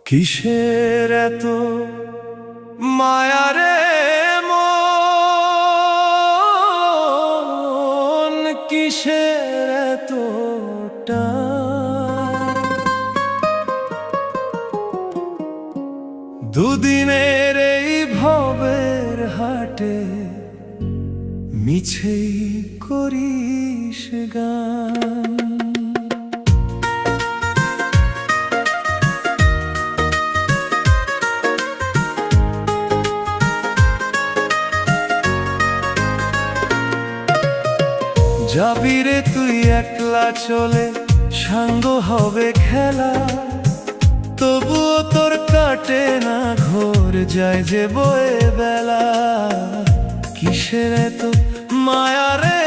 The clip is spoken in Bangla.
কিসের এত মায়া রে মন, কিসের এত টান? দুদিনের এই ভবের হাটে মিছেই করিস গান। যাবি রে তুই একলা চলে, সাঙ্গ হবে খেলা, তবুও তোর কাটে না ঘোর, যায় যে বয়ে বেলা। কিসের এত মায়া রে